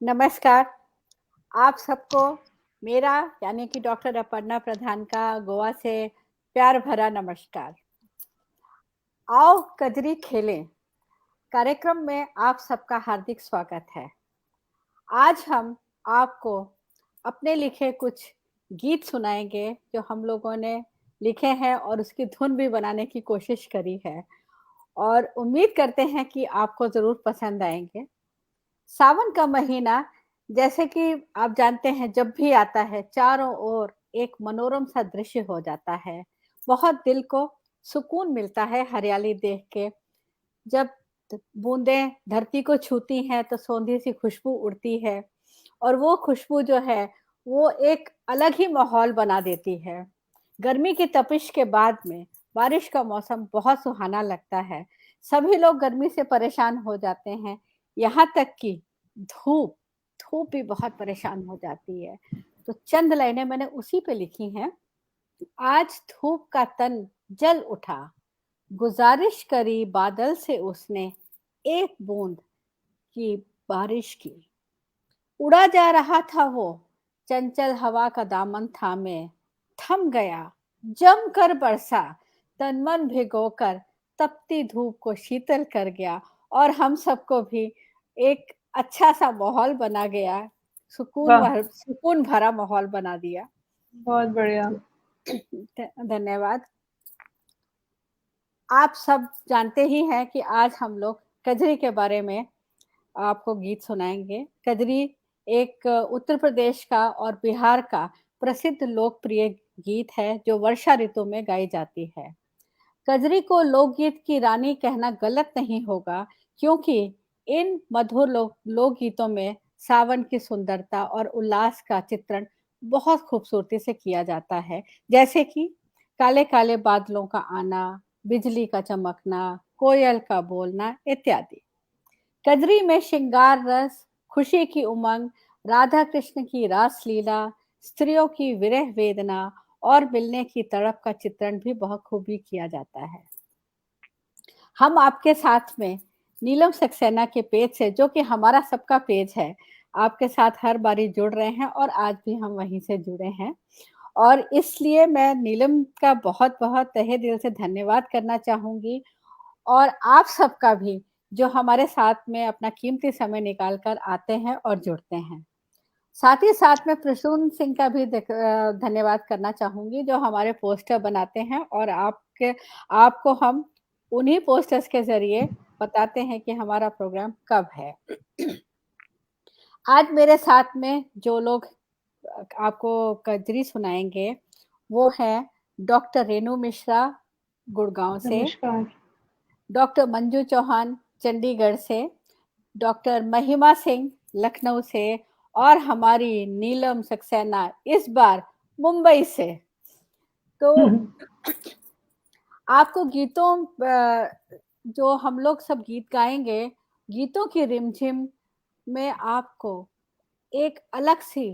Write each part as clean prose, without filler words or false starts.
नमस्कार, आप सबको मेरा यानी कि डॉक्टर अपर्णा प्रधान का गोवा से प्यार भरा नमस्कार। आओ कजरी खेलें कार्यक्रम में आप सबका हार्दिक स्वागत है। आज हम आपको अपने लिखे कुछ गीत सुनाएँगे जो हम लोगों ने लिखे हैं और उसकी धुन भी बनाने की कोशिश करी है और उम्मीद करते हैं कि आपको ज़रूर पसंद आएँगे। सावन का महीना जैसे कि आप जानते हैं जब भी आता है चारों ओर एक मनोरम सा दृश्य हो जाता है। बहुत दिल को सुकून मिलता है हरियाली देख के। जब बूंदें धरती को छूती हैं तो सोंधी सी खुशबू उड़ती है और वो खुशबू जो है वो एक अलग ही माहौल बना देती है। गर्मी की तपिश के बाद में बारिश का मौसम बहुत सुहाना लगता है। सभी लोग गर्मी से परेशान हो जाते हैं, यहाँ तक कि धूप धूप भी बहुत परेशान हो जाती है। तो चंद लाइनें मैंने उसी पे लिखी हैं। आज धूप का तन जल उठा, गुजारिश करी बादल से उसने एक बूंद की बारिश की। उड़ा जा रहा था वो, चंचल हवा का दामन थामे, थम गया, जमकर बरसा, तन मन भिगोकर तपती धूप को शीतल कर गया और हम सबको भी एक अच्छा-सा माहौल बना गया, वाह! सुकून भरा माहौल बना दिया। बहुत बढ़िया। धन्यवाद। आप सब जानते ही हैं कि आज हम लोग कजरी के बारे में आपको गीत सुनाएँगे। कजरी एक उत्तर प्रदेश का और बिहार का प्रसिद्ध लोकप्रिय गीत है, जो वर्षा ऋतु में गाई जाती है। कजरी को लोकगीत की रानी कहना गलत नहीं होगा, क्योंकि इन मधुर लोकगीतों में सावन की सुंदरता और उल्लास का चित्रण बहुत खूबसूरती से किया जाता है। जैसे कि काले-काले बादलों का आना, बिजली का चमकना, कोयल का बोलना इत्यादि। कजरी में श्रृंगार रस, खुशी की उमंग, राधा कृष्ण की रास लीला, स्त्रियों की विरह वेदना और मिलने की तड़प का चित्रण भी बहुत खूबी किया जाता है। हम आपके साथ में नीलम सक्सेना के पेज से, जो कि हमारा सबका पेज है, आपके साथ हर बारी जुड़ रहे हैं और आज भी हम वहीं से जुड़े हैं। और इसलिए मैं नीलम का बहुत-बहुत तहे दिल से धन्यवाद करना चाहूँगी और आप सबका भी जो हमारे साथ में अपना कीमती समय निकाल कर आते हैं और जुड़ते हैं। साथ ही साथ मैं प्रसून सिंह का भी धन्यवाद करना चाहूँगी जो हमारे पोस्टर बनाते हैं और आपको हम उन्हीं पोस्टर्स के ज़रिए बताते हैं कि हमारा प्रोग्राम कब है। आज मेरे साथ में जो लोग आपको कजरी सुनाएँगे, वो हैं डॉक्टर रेणु मिश्रा गुड़गाँव से, नमस्कार। डॉक्टर मंजू चौहान चंडीगढ़ से, डॉक्टर महिमा सिंह लखनऊ से और हमारी नीलम सक्सेना इस बार मुंबई से। तो आपको गीतों जो हम लोग सब गीत गाएँगे, गीतों की रिमझिम में आपको एक अलग-सी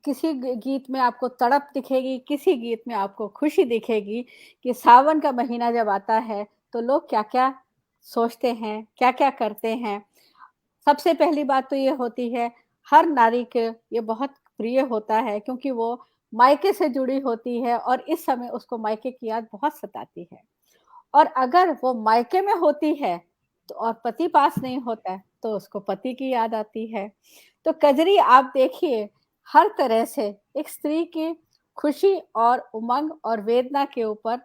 किसी गीत में आपको तड़प दिखेगी, किसी गीत में आपको खुशी दिखेगी कि सावन का महीना जब आता है, तो लोग क्या-क्या सोचते हैं, क्या-क्या करते हैं। सबसे पहली बात तो ये होती है, हर नारी के ये बहुत प्रिय होता है क्योंकि वो मायके से जुड़ी होती है और इस समय उसको मायके की याद बहुत सताती है। और अगर वो मायके में होती है तो और पति पास नहीं होता है, तो उसको पति की याद आती है। तो कजरी आप देखिए हर तरह से एक स्त्री की खुशी और उमंग और वेदना के ऊपर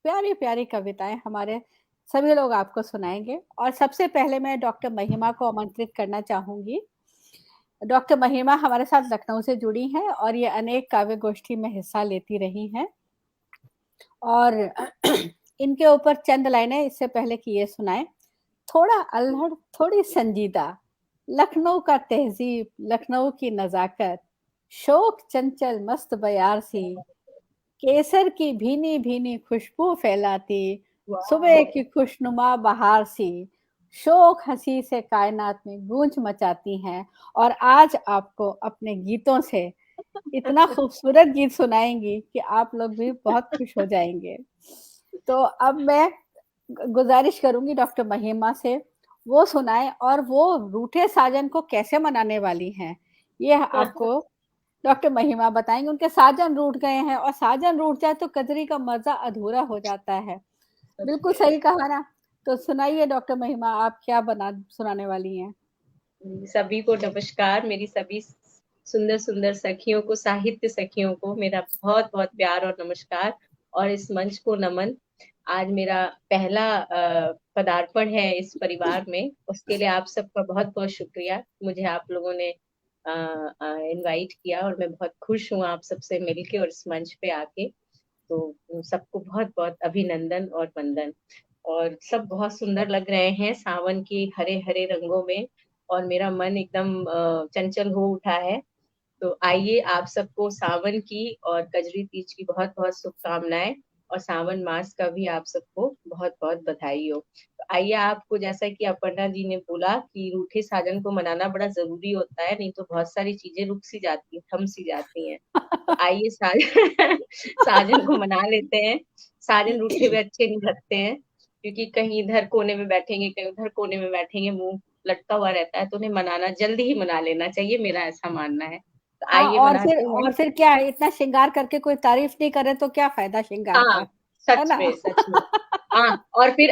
प्यारी-प्यारी कविताएँ हमारे सभी लोग आपको सुनाएँगे और सबसे पहले मैं डॉक्टर महिमा को आमंत्रित करना चाहूँगी। डॉक्टर महिमा हमारे साथ लखनऊ से जुड़ी हैं और ये अनेक काव्य गोष्ठी में हिस्सा लेती रही हैं। और इनके ऊपर चंद लाइनें इससे पहले कि ये सुनाएँ। थोड़ा अल्हड़, थोड़ी संजीदा, लखनऊ का तहज़ीब, लखनऊ की नज़ाकत, शोख चंचल मस्त बयार सी, केसर की भीनी-भीनी खुशबू फैलाती, सुबह की खुशनुमा बहार सी, शोख हँसी से कायनात में गूंज मचाती हैं और आज आपको अपने गीतों से इतना खूबसूरत गीत सुनाएँगी कि आप लोग भी बहुत खुश हो जाएँगे। तो अब मैं गुज़ारिश करूँगी डॉक्टर महिमा से, वो सुनाएं और वो रूठे साजन को कैसे मनाने वाली हैं, ये आपको डॉक्टर महिमा बताएंगे। उनके साजन रूठ गए हैं और साजन रूठ जाए तो कजरी का मजा अधूरा हो जाता है। बिल्कुल सही कहा ना। तो सुनाइए डॉक्टर महिमा, आप क्या बना सुनाने वाली हैं? सभी को नमस्कार। मेरी सभी सुंदर सुंदर सखियों को, साहित्य सखियों को मेरा बहुत बहुत प्यार और नमस्कार, और इस मंच को नमन। आज मेरा पहला पदार्पण है इस परिवार में, उसके लिए आप सबका बहुत बहुत शुक्रिया। मुझे आप लोगों ने इनवाइट किया और मैं बहुत खुश हूँ आप सबसे मिलके और इस मंच पे आके। तो सबको बहुत बहुत अभिनंदन और वंदन। और सब बहुत सुंदर लग रहे हैं सावन के हरे हरे रंगों में, और मेरा मन एकदम चंचल हो उठा है। तो आइए, आप सबको सावन की और कजरी तीज की बहुत बहुत शुभकामनाएं, और सावन मास का भी आप सबको बहुत बहुत बधाई हो। तो आइए, आपको जैसा कि अपर्णा जी ने बोला कि रूठे साजन को मनाना बड़ा जरूरी होता है, नहीं तो बहुत सारी चीजें रुक सी जाती है, थम सी जाती हैं। तो आइए साजन को मना लेते हैं। साजन रूठे हुए अच्छे नहीं लगते हैं, क्योंकि कहीं इधर कोने में बैठेंगे, कहीं उधर कोने में बैठेंगे, मुंह लटका हुआ रहता है, तो उन्हें मनाना जल्दी ही मना लेना चाहिए, मेरा ऐसा मानना है। तो हाँ, आइए मनाते हैं। और फिर क्या है, इतना श्रृंगार करके कोई तारीफ नहीं करे तो क्या फायदा श्रृंगार का, हाँ, है सच ना? में सच में। हाँ, और फिर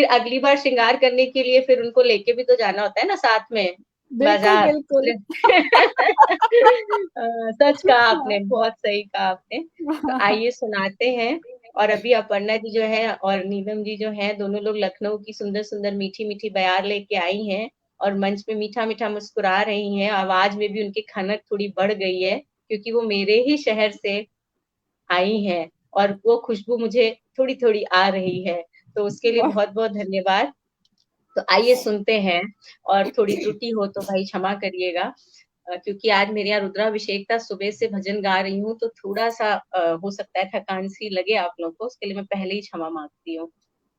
अगली बार श्रृंगार करने के लिए फिर उनको लेके भी तो जाना होता है ना साथ में, बिल्कुल बाजार। बिल्कुल। सच कहा आपने, बहुत सही कहा आपने। तो आइए सुनाते हैं। और अभी अपर्णा जी जो है और नीलम जी जो है, दोनों लोग लखनऊ की सुंदर सुंदर मीठी मीठी बयार लेके आई हैं, और मंच पे मीठा मीठा मुस्कुरा रही हैं। आवाज में भी उनकी खनक थोड़ी बढ़ गई है, क्योंकि वो मेरे ही शहर से आई हैं, और वो खुशबू मुझे थोड़ी थोड़ी आ रही है। तो उसके लिए बहुत बहुत धन्यवाद। तो आइए सुनते हैं, और थोड़ी त्रुटि हो तो भाई क्षमा करिएगा, क्योंकि आज मेरे यहाँ रुद्राभिषेक था, सुबह से भजन गा रही हूँ, तो थोड़ा सा हो सकता है थकान सी लगे आप लोगों को, उसके लिए मैं पहले ही क्षमा मांगती हूँ।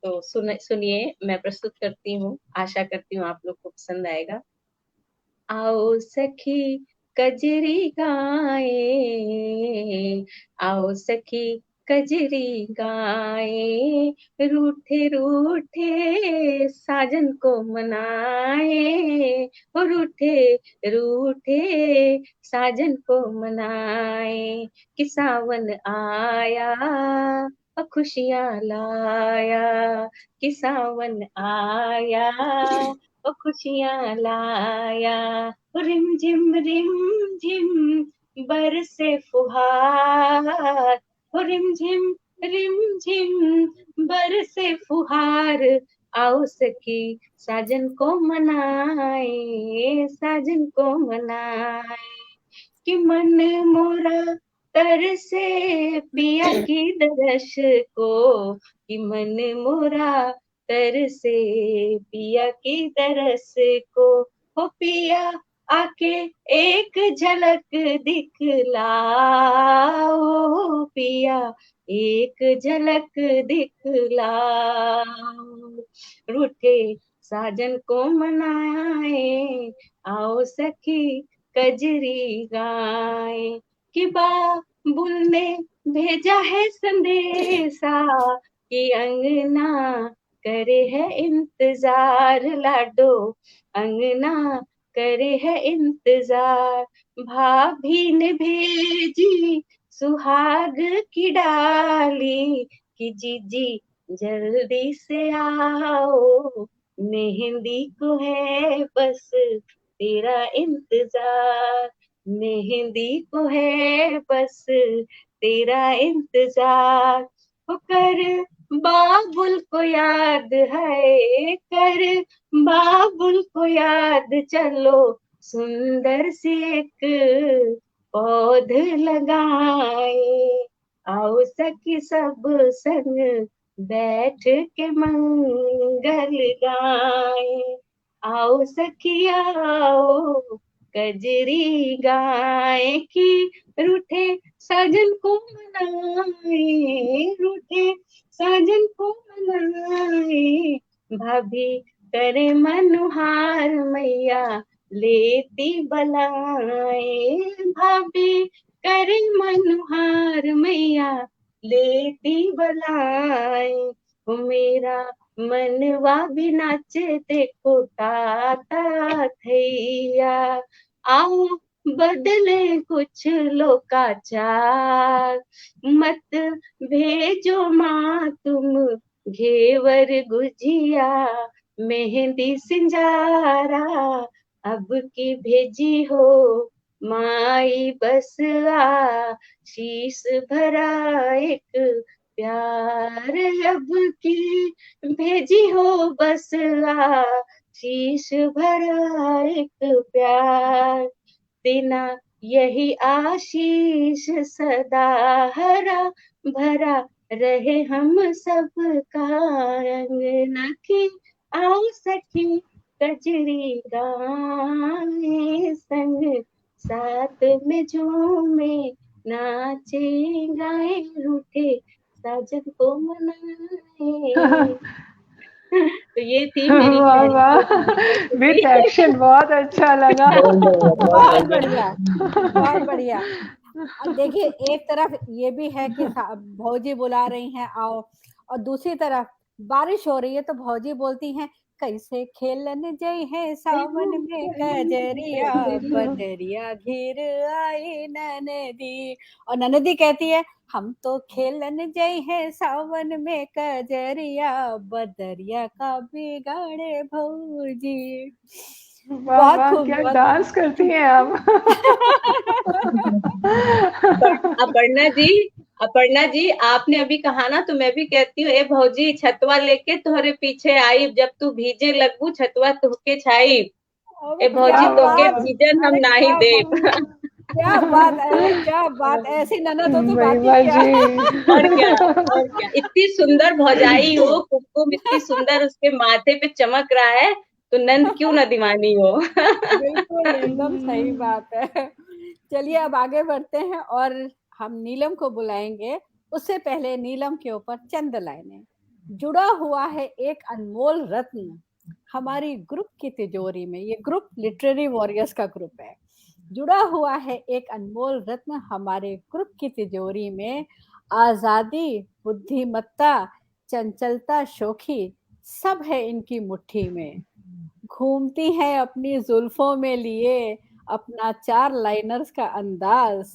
तो सुनिए, मैं प्रस्तुत करती हूँ, आशा करती हूँ आप लोग को पसंद आएगा। आओ सखी कजरी गाए, आओ सखी कजरी गाए, रूठे रूठे साजन को मनाए, और रूठे रूठे साजन को मनाए, कि सावन आया और खुशियां लाया, कि सावन आया और खुशियां लाया, रिम झिम बरसे फुहार, रिम झिम बरसे फुहार, आओ सखी साजन को मनाए, साजन को मनाए, कि मन मोरा तरसे पिया की दरस को, कि मन मोरा तरसे पिया की दरस को, हो पिया आके एक झलक दिखलाओ, पिया एक झलक दिखलाओ, रूठे साजन को मनाए, आओ सखी कजरी गाए, कि बाबुल ने भेजा है संदेशा, कि अंगना करे है इंतजार, लाडो अंगना करे है इंतजार, भाभी ने भेजी सुहाग की डाली, कि जीजी जल्दी से आओ, मेहंदी को है बस तेरा इंतजार, मेहंदी को है बस तेरा इंतजार, कर बाबुल को याद है, कर बाबुल को याद, चलो सुंदर सी एक पौध लगाए, आओ सखी सब संग बैठ के मंगल गाए, आओ सखिया आओ कजरी गाए, की रूठे साजन को मनाए, रूठे साजन को मनाए, भाभी करे मनुहार मैया लेती बलाए, भाभी करे मनुहार मैया लेती बलाए, वो मेरा मनवा भी नाचे देखो ताता थैया, आओ बदले कुछ लोकाचार, मत भेजो माँ तुम घेवर गुजिया, मेहंदी सिंजारा, अब की भेजी हो माई बस आ, शीश भरा एक प्यार, अब की भेजी हो बस आ, शीश भरा एक प्यार, देना यही आशीष सदा हरा भरा रहे हम सबका अंगना की, आओ सखी कजरी गाए संग, साथ में झूमे नाचे गाए, रूठे साजन को मनाए। तो ये थी मेरी वाह पहली वाह, विथ एक्शन, बहुत अच्छा लगा। बहुत बढ़िया, बहुत बढ़िया। अब देखिए, एक तरफ ये भी है कि भौजी बुला रही हैं आओ, और दूसरी तरफ बारिश हो रही है तो भौजी बोलती हैं कैसे खेलन जई है सावन में कजरिया, बदरिया घिर आई ननदी, और ननदी कहती है हम तो खेलन जई है सावन में कजरिया, बदरिया का बिगाड़े भौजी। वाह बहुत वाह, खूब, क्या बहुत डांस करती हैं आप। अपर्णा जी आपने अभी कहा ना, तो मैं भी कहती हूँ, ए भौजी छतवा लेके तोहरे पीछे आई, जब तू भीजे लगू छतवा तुहके छाई, ए क्या भौजी तोके बात, भीजन हम अरे नाही क्या देब। बात, क्या बात, अरे क्या बात, ऐसी ननद हो तो बात ही महिमा क्या। जी। और क्या, और क्या, इतनी सुंदर भौजाई हो, कुमकुम इतनी सुंदर उसके माथे पे चमक रहा है, तो नंद क्यों ना दीवानी हो। बिल्कुल एकदम सही बात है। चलिए अब आगे बढ़ते हैं और हम नीलम को बुलाएंगे। उससे पहले नीलम के ऊपर चंद लाइनें। जुड़ा हुआ है एक अनमोल रत्न हमारी ग्रुप की तिजोरी में, ये ग्रुप लिटरेरी वॉरियर्स का ग्रुप है। जुड़ा हुआ है एक अनमोल रत्न हमारे ग्रुप की तिजोरी में, आजादी, बुद्धिमत्ता, चंचलता, शोखी, सब है इनकी मुट्ठी में। घूमती हैं अपनी जुल्फों में लिए अपना 4 लाइनर्स का अंदाज,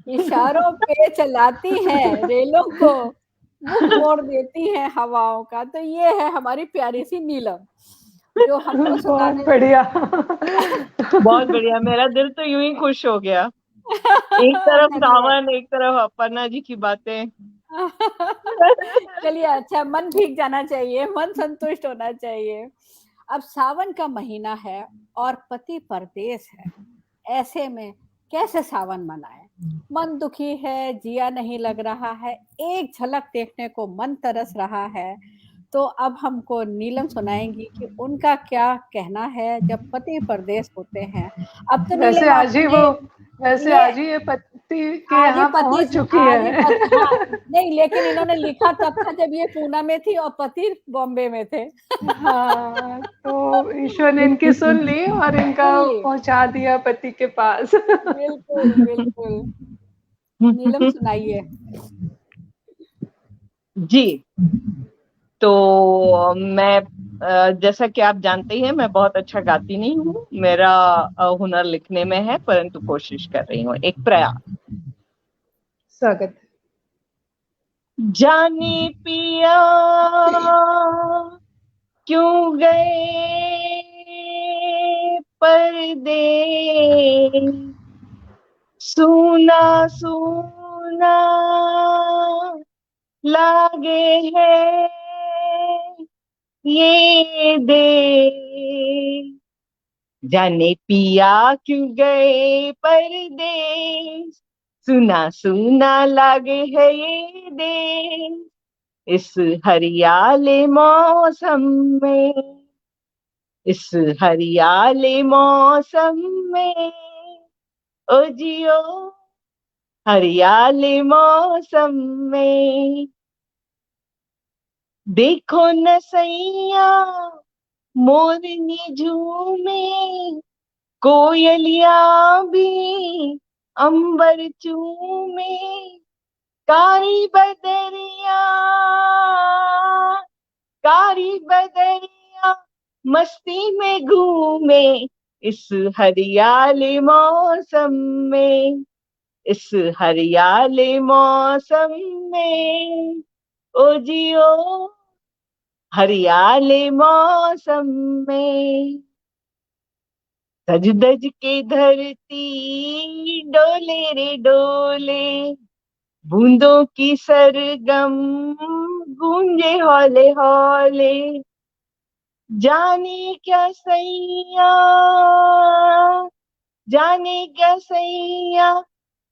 इशारों पे चलाती हैं रेलों को, मुख मोड़ देती हैं हवाओं का। तो ये है हमारी प्यारी सी नीलम जो हमको बहुत सुनाने। बढ़िया। बहुत बढ़िया, मेरा दिल तो यूं ही खुश हो गया। एक तरफ धन्यवाद। सावन, एक तरफ अपर्णा जी की बातें। चलिए, अच्छा, मन भीग जाना चाहिए, मन संतुष्ट होना चाहिए। अब सावन का महीना है और पति परदेस है, ऐसे में कैसे सावन मनाए। मन दुखी है, जिया नहीं लग रहा है, एक झलक देखने को मन तरस रहा है। तो अब हमको नीलम सुनाएंगी कि उनका क्या कहना है जब पति परदेस होते हैं। अब तो वैसे नीलम आप आज ही वो, वैसे ये आज ही ये पति के आज ही यहाँ पति, पहुंच चुकी आज ही है। पति, हाँ, नहीं लेकिन इन्होंने लिखा तब था जब ये पूना में थी और पति बॉम्बे में थे। हाँ, तो ईश्वर ने इनकी सुन ली और इनका सुन ली, पहुंचा दिया पति के पास। बिल्कुल बिल्कुल। नीलम सुनाइए। जी, तो मैं जैसा कि आप जानते हैं, मैं बहुत अच्छा गाती नहीं हूँ। मेरा हुनर लिखने में है, परंतु कोशिश कर रही हूँ, एक प्रयास। स्वागत। जाने पिया क्यों गए परदेस, सूना सूना लागे है ये देश। जाने पिया क्यों गए परदेस, सुना सुना लागे है ये देश। इस हरियाले मौसम में, इस हरियाले मौसम में, ओ जियो हरियाले मौसम में। देखो न सैया मोरनी झूमे, कोयलिया भी अंबर चूमे, काली बदरिया कारी बदरिया मस्ती में घूमे इस हरियाली मौसम में, इस हरियाली मौसम में, ओ जियो हरियाली मौसम में। सज धज के धरती डोले रे डोले, बूंदों की सरगम गूंजे हौले हौले, जाने क्या सैया, जाने क्या सैया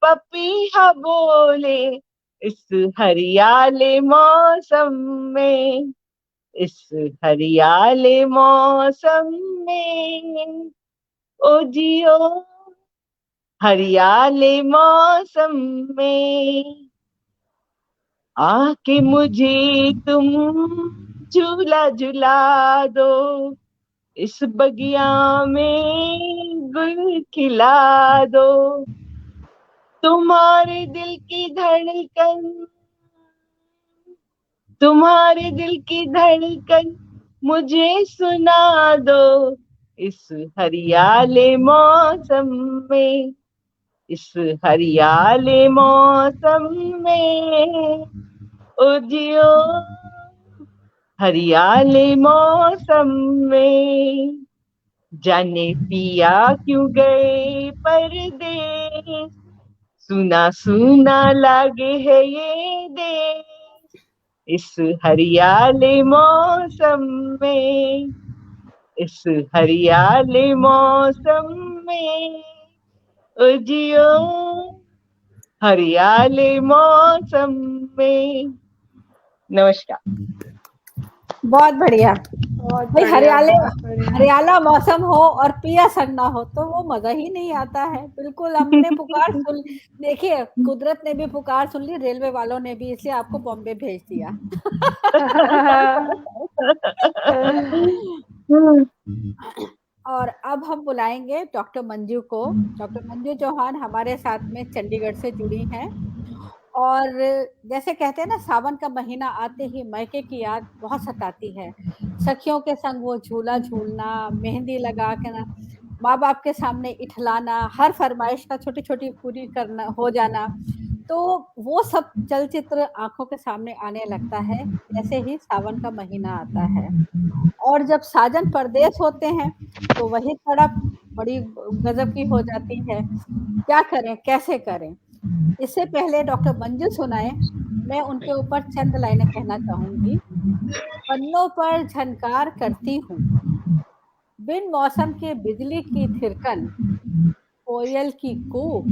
पपीहा बोले इस हरियाले मौसम में, इस हरियाले मौसम में, ओ जियो हरियाले मौसम में। आके मुझे तुम झूला झुला दो, इस बगिया में गुल खिला दो, तुम्हारे दिल की धड़कन, तुम्हारे दिल की धड़कन मुझे सुना दो, इस हरियाले मौसम में, इस हरियाले मौसम में, ओ जियो हरियाले मौसम में। जाने पिया क्यों गए परदेस, सुना सुना लागे है ये देश, इस हरियाले मौसम में, इस हरियाले मौसम में, ओ जियो हरियाले मौसम में। नमस्कार। बहुत बढ़िया। बहुत भाई बढ़िया, हरियाले बहुत बढ़िया। हरियाला मौसम हो और पिया संग ना हो तो वो मजा ही नहीं आता है। बिल्कुल हमने पुकार सुन, देखिए कुदरत ने भी पुकार सुन ली, रेलवे वालों ने भी, इसलिए आपको बॉम्बे भेज दिया। और अब हम बुलाएंगे डॉक्टर मंजू को। डॉक्टर मंजू चौहान हमारे साथ में चंडीगढ़ से जुड़ी हैं। और जैसे कहते हैं ना, सावन का महीना आते ही मायके की याद बहुत सताती है। सखियों के संग वो झूला झूलना, मेहंदी लगा के ना माँ बाप के सामने इठलाना, हर फरमाइश का छोटी छोटी पूरी करना हो जाना, तो वो सब चलचित्र आंखों के सामने आने लगता है जैसे ही सावन का महीना आता है। और जब साजन परदेश होते हैं तो वही तड़प बड़ी गजब की हो जाती है। क्या करें, कैसे करें? इससे पहले डॉक्टर मंजू सुनाए, मैं उनके ऊपर चंद लाइनें कहना चाहूंगी। पन्नों पर झनकार करती हूँ, बिन मौसम के बिजली की थिरकन, कोयल की कूक,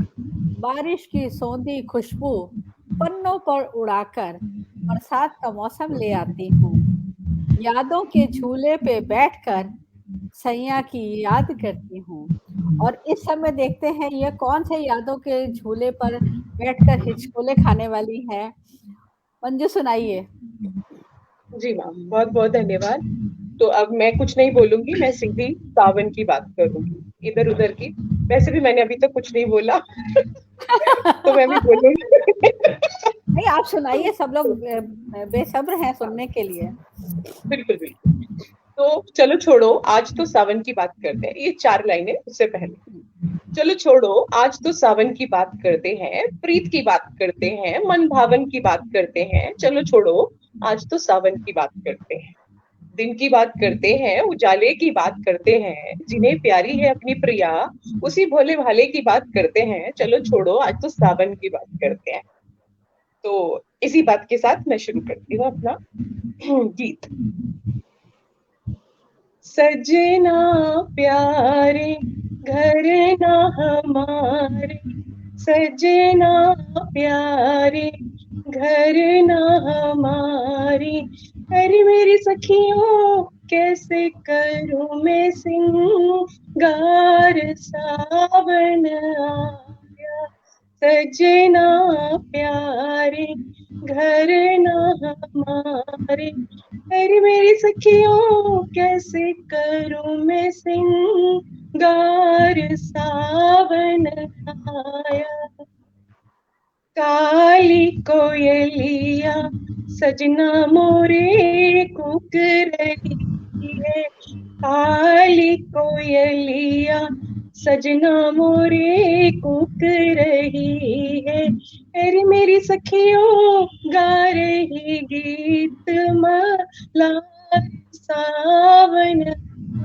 बारिश की सौंधी खुशबू, पन्नों पर उड़ाकर बरसात का मौसम ले आती हूँ। यादों के झूले पे बैठकर सैया की याद करती हूँ। और इस समय देखते हैं ये कौन से यादों के झूले पर बैठकर हिचकोले खाने वाली है। मंजू सुनाइए। जी मैम, बहुत बहुत धन्यवाद। तो अब मैं कुछ नहीं बोलूंगी, मैं सीधी सावन की बात करूंगी, इधर उधर की। वैसे भी मैंने अभी तक कुछ नहीं बोला तो मैं भी बोलूंगी। नहीं, आप सुनाइए, सब लोग बेसब्र हैं सुनने के लिए। बिल्कुल बिल्कुल। तो चलो छोड़ो, आज तो सावन की बात करते हैं। ये 4 लाइनें उससे पहले। चलो छोड़ो, आज तो सावन की बात करते हैं, प्रीत की बात करते हैं, मन भावन की बात करते हैं। चलो छोड़ो, आज तो सावन की बात करते हैं, दिन की बात करते हैं, उजाले की बात करते हैं, जिन्हें प्यारी है अपनी प्रिया, उसी भोले भाले की बात करते हैं। चलो छोड़ो, आज तो सावन की बात करते हैं। तो इसी बात के साथ मैं शुरू करती हूँ अपना गीत। सजना प्यारे घर ना हमारे, सजना प्यारे घर ना हमारे, अरे मेरी सखियों कैसे करूं मैं सिंगार, सावन आया। सजना प्यारे घर ना हमारे, अरे मेरी सखियों कैसे करूं मैं सिंगार, सावन आया। काली कोयलिया सजना मोरे कूक रही है, काली कोयलिया सजना मोरे कूक रही है। अरे मेरी सखियों गा रही गीत, माला सावन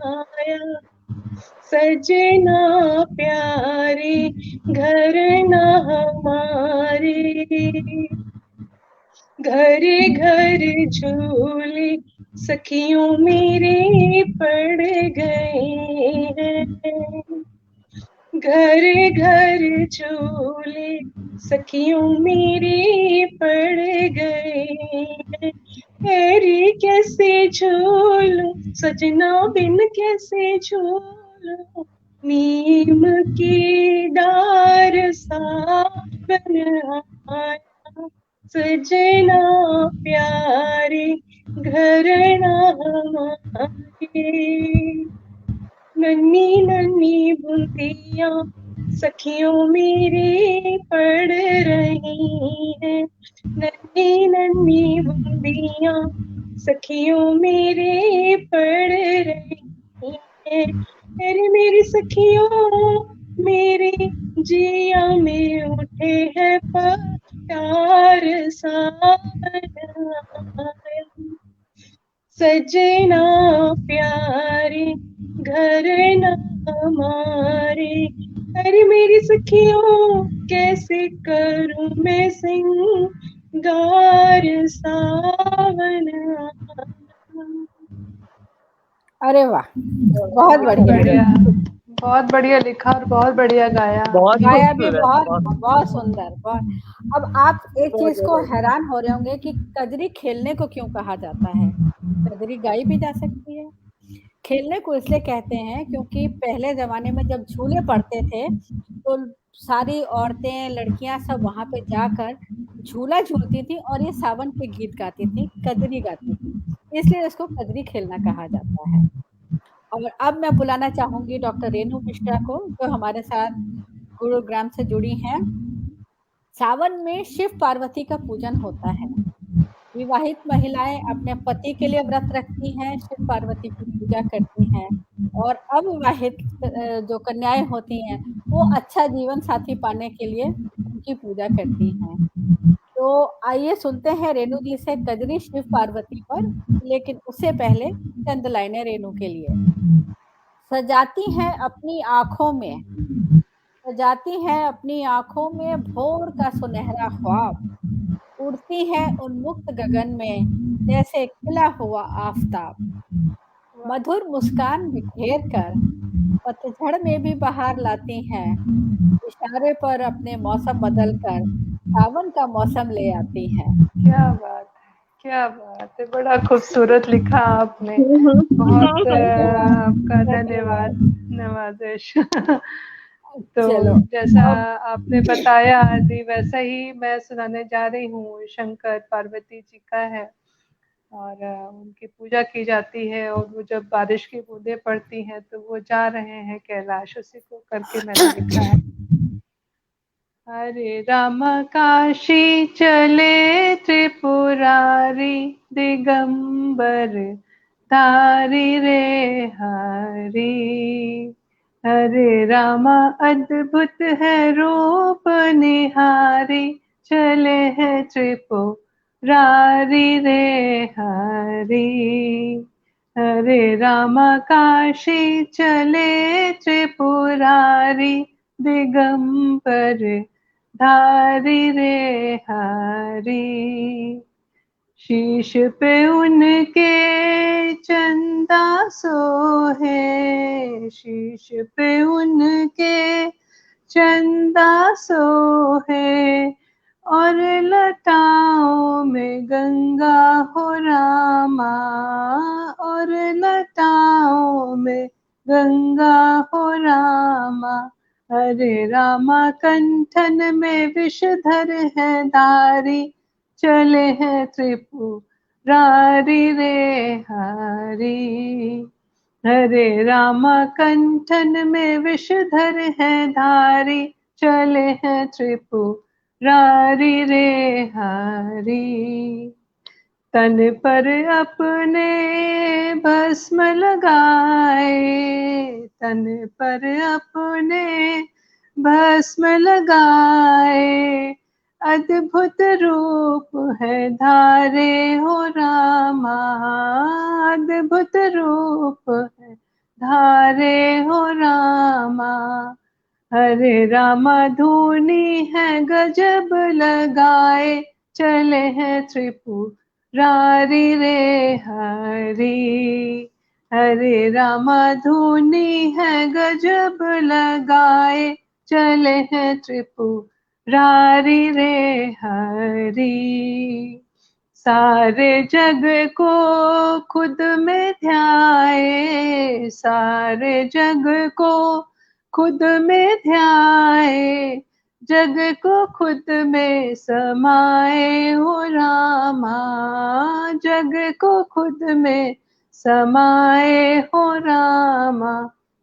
आया। सजना प्यारे घर न हमारे, घर घर झूले सखियों मेरे पड़ गए हैं। घर घर झूले सखियों मेरे पड़ गए हैं। अरे कैसे झूलूं सजना बिन कैसे झूलूं, नीम की डार सावन आया। सजना प्यारे घर न हमारे, नन्ही नन्ही बूंदियां सखियों मेरे पड़ रही हैं। नन्ही नन्ही बूंदियां सखियों मेरे पड़ रही हैं। अरे मेरी सखियों मेरे जिया में उठे हैं प्यार सावन आया। सजना प्यारे घर न हमारे, अरे मेरी सखियों कैसे करूं मैं सिंगार सावन आया। अरे वाह, बहुत बढ़िया। बहुत बढ़िया लिखा और बहुत बढ़िया गाया। बहुत गाया भी खूबसूरत, बहुत बहुत सुंदर। बहुत। अब आप एक चीज को हैरान हो रहे होंगे कि कजरी खेलने को क्यों कहा जाता है। कजरी गाई भी जा सकती है। खेलने को इसलिए कहते हैं क्योंकि पहले जमाने में जब झूले पड़ते थे तो सारी औरतें लड़कियां सब वहां पे जाकर झूला झूलती थी और ये सावन के गीत गाती थी, कजरी गाती थी, इसलिए इसको कजरी खेलना कहा जाता है। और अब मैं बुलाना चाहूंगी डॉक्टर रेणु मिश्रा को, जो हमारे साथ गुरुग्राम से जुड़ी हैं। सावन में शिव पार्वती का पूजन होता है। विवाहित महिलाएं अपने पति के लिए व्रत रखती हैं, शिव पार्वती की पूजा करती हैं, और अविवाहित जो कन्याएं होती हैं वो अच्छा जीवन साथी पाने के लिए उनकी पूजा करती हैं। तो आइए सुनते हैं रेणु जी से कजरी शिव पार्वती पर, लेकिन उससे पहले चंद लाइनें रेणु के लिए। सजाती हैं अपनी आंखों में, सजाती हैं अपनी आंखों में भोर का सुनहरा ख्वाब, उड़ती है उन्मुक्त गगन में जैसे खिला हुआ आफताब। मधुर मुस्कान बिखेर कर पतझड़ में भी बहार लाती हैं, इशारे पर अपने मौसम बदल कर सावन का मौसम ले आती हैं। क्या बात है, क्या बात है, बड़ा खूबसूरत लिखा आपने। बहुत आपका धन्यवाद, नवाजिश। तो चलो जैसा आपने बताया आदि, वैसा ही मैं सुनाने जा रही हूँ। शंकर पार्वती जी का है और उनकी पूजा की जाती है, और वो जब बारिश की बूंदें पड़ती हैं तो वो जा रहे हैं कैलाश, उसी को करके मैंने लिखा है। हरे राम काशी चले त्रिपुरारी, दिगंबर धारी रे हरी। हरे रामा अद्भुत है रूप निहारी, चले है त्रिपुरारी रे हरी। हरे रामा काशी चले त्रिपुरारी, दिगंबर धारी रे हरी। शीश पे उनके चंदा सोहे, शीश पे उनके चंदा सोहे, और लताओं में गंगा हो रामा, और लताओं में गंगा हो रामा। हरे रामा कंठन में विषधर है धारी, चले हैं त्रिपुरारी रे हरी। हरे रामा कंठन में विषधर है धारी, चले हैं त्रिपुरारी रे हरी। तन पर अपने भस्म लगाए, तन पर अपने भस्म लगाए, अद्भुत रूप है धारे हो रामा, अद्भुत रूप है धारे हो रामा। हरे रामा धूनी है गजब लगाए, चले हैं त्रिपुरारी रे हरी। हरे रामा धूनी है गजब लगाए, चले हैं त्रिपुरारी रे हरी। सारे जग को खुद में ध्याए, सारे जग को खुद में ध्याए, जग को खुद में समाए हो रामा, जग को खुद में समाए हो रामा।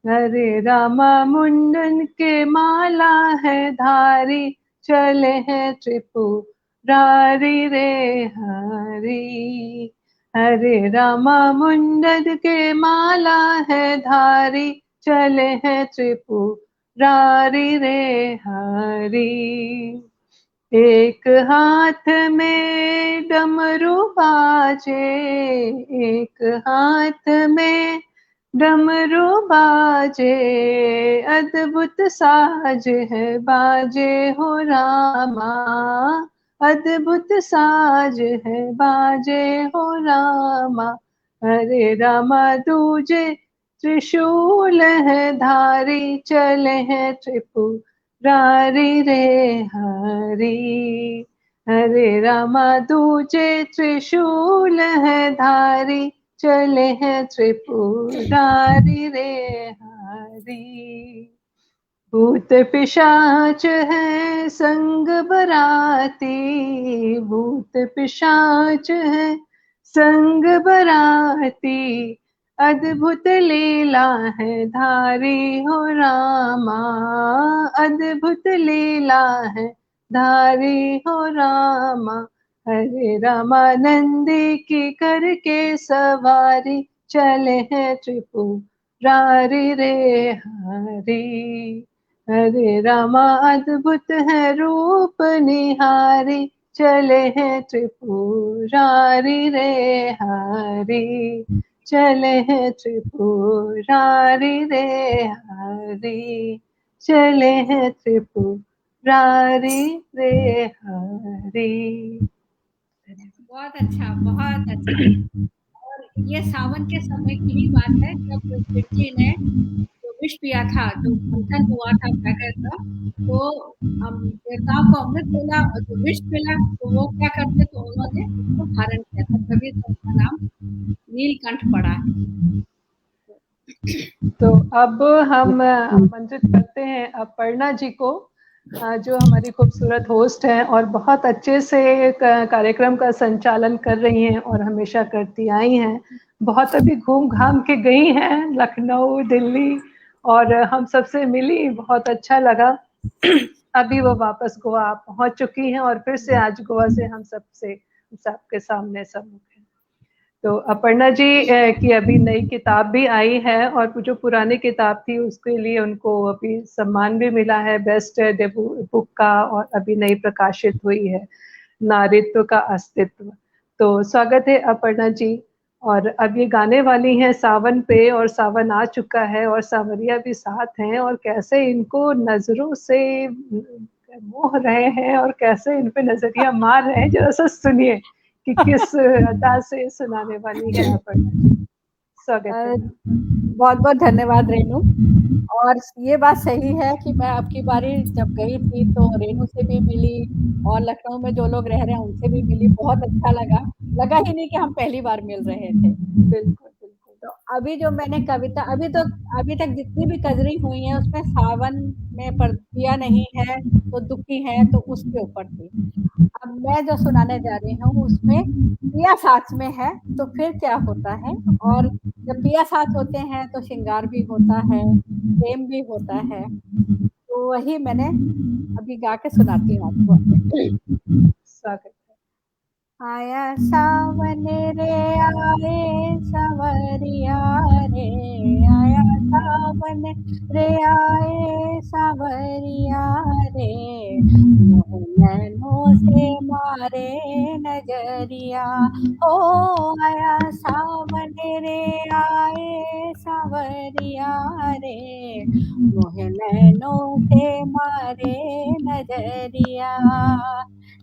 हरे रामा मुंडन के माला है धारी, चले हैं त्रिपुरारी रे हरी। हरे रामा मुंडन के माला है धारी, चले हैं त्रिपुरारी रे हरी। एक हाथ में डमरू बाजे, एक हाथ में डमरू बाजे, अद्भुत साज है बाजे हो रामा, अद्भुत साज है बाजे हो रामा। हरे रामा दूजे त्रिशूल है धारी, चले हैं त्रिपुरारी रे हरी। हरे रामा दूजे त्रिशूल है धारी, चले हैं त्रिपुरारी रे हरी। भूत पिशाच है संग बराती, भूत पिशाच है संग बराती, अद्भुत लीला है धारी हो रामा, अद्भुत लीला है धारी हो रामा। हरे रामा नंदी की करके सवारी, चले हैं त्रिपुरारी रे हरी। हरे रामा अद्भुत है रूप निहारी, चले हैं त्रिपुरारी रे हरी, चले हैं त्रिपुरारी रे हरी, चले हैं त्रिपुरारी रे हरी। बहुत अच्छा, बहुत अच्छा। और ये सावन के समय की ही बात है जब शिव जी ने जो विष पिया था, जो मंथन हुआ था सागर का, तो देवताओं को अमृत मिला और जो विष मिला तो वो क्या करते, तो उन्होंने उसको धारण किया था, तभी तो उसका नाम नीलकंठ पड़ा है। तो अब हम आमंत्रित करते हैं अपर्णा जी को, जो हमारी खूबसूरत होस्ट हैं और बहुत अच्छे से कार्यक्रम का संचालन कर रही हैं और हमेशा करती आई हैं। बहुत अभी घूम घाम के गई हैं लखनऊ, दिल्ली, और हम सबसे मिली, बहुत अच्छा लगा। अभी वो वापस गोवा पहुंच चुकी हैं और फिर से आज गोवा से हम सबके सामने सम्मुख हैं। तो अपर्णा जी की अभी नई किताब भी आई है और जो पुरानी किताब थी उसके लिए उनको अभी सम्मान भी मिला है बेस्ट डेब्यू बुक का, और अभी नई प्रकाशित हुई है नारीत्व का अस्तित्व। तो स्वागत है अपर्णा जी। और अब ये गाने वाली हैं सावन पे, और सावन आ चुका है और सावरिया भी साथ हैं, और कैसे इनको नजरों से मोह रहे हैं और कैसे इन पे नजरिया मार रहे हैं, जरा सा सुनिए कि किस अदा से सुनाने वाली है अपर्णा जी। स्वागत है। बहुत बहुत धन्यवाद रेनू। और ये बात सही है कि मैं अब की बारी जब गई थी तो रेनू से भी मिली और लखनऊ में जो लोग रह रहे हैं उनसे भी मिली, बहुत अच्छा लगा ही नहीं कि हम पहली बार मिल रहे थे। बिल्कुल। तो अभी जो मैंने कविता अभी तक जितनी भी कजरी हुई है उसमें सावन में पिया नहीं है तो दुखी है, तो उसके ऊपर थी। अब मैं जो सुनाने जा रही हूँ उसमें पिया साथ में है तो फिर क्या होता है, और जब पिया साथ होते हैं तो श्रृंगार भी होता है, प्रेम भी होता है। तो वही मैंने अभी गा के सुनाती हूँ आपको। स्वागत है। आया सावन रे आए सावरिया रे, आया सावन रे आए सावरिया रे, मोह नैनों से मारे नजरिया। ओ आया सावन रे आए सावरिया रे, मोह नैनों से मारे नजरिया।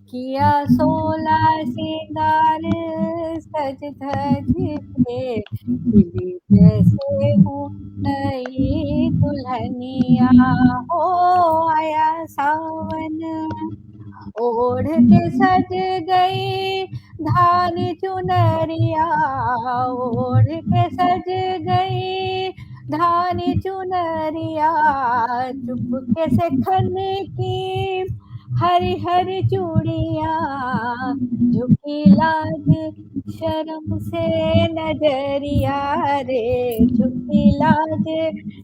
किया 16 सिंगार सज धज के, खिली जैसे हूँ नई दुल्हनिया। हो आया सावन ओढ़ के सज गई धानी चुनरिया, ओढ़ के सज गई धानी चुनरिया, चुपके से खन की हरी हरी चूड़िया, झुकी लाज शर्म से नजरिया रे, झुकी लाज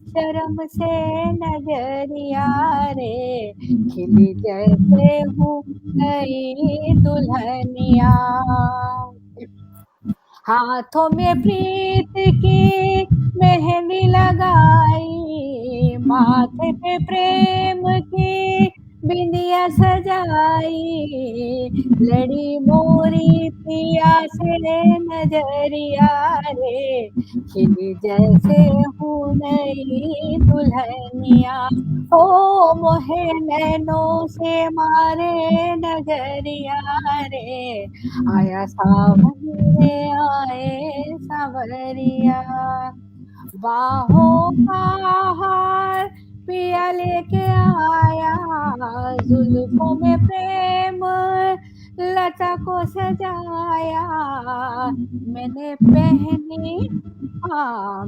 शर्म से नजरिया रे, खिली जैसे हूँ नई दुल्हनिया। हाथों में प्रीत की मेहंदी लगाई, माथे पे प्रेम की बिंदिया सजाई, लड़ी मोरी पिया से नजरिया रे, खिली जैसे हूँ नई दुल्हनिया। ओ मोहे नैनों से मारे नजरिया रे, आया सावन रे आए सावरिया। बाहों का हार पिया लेके आया, जुल्फों में प्रेम लता को सजाया, मैंने पहनी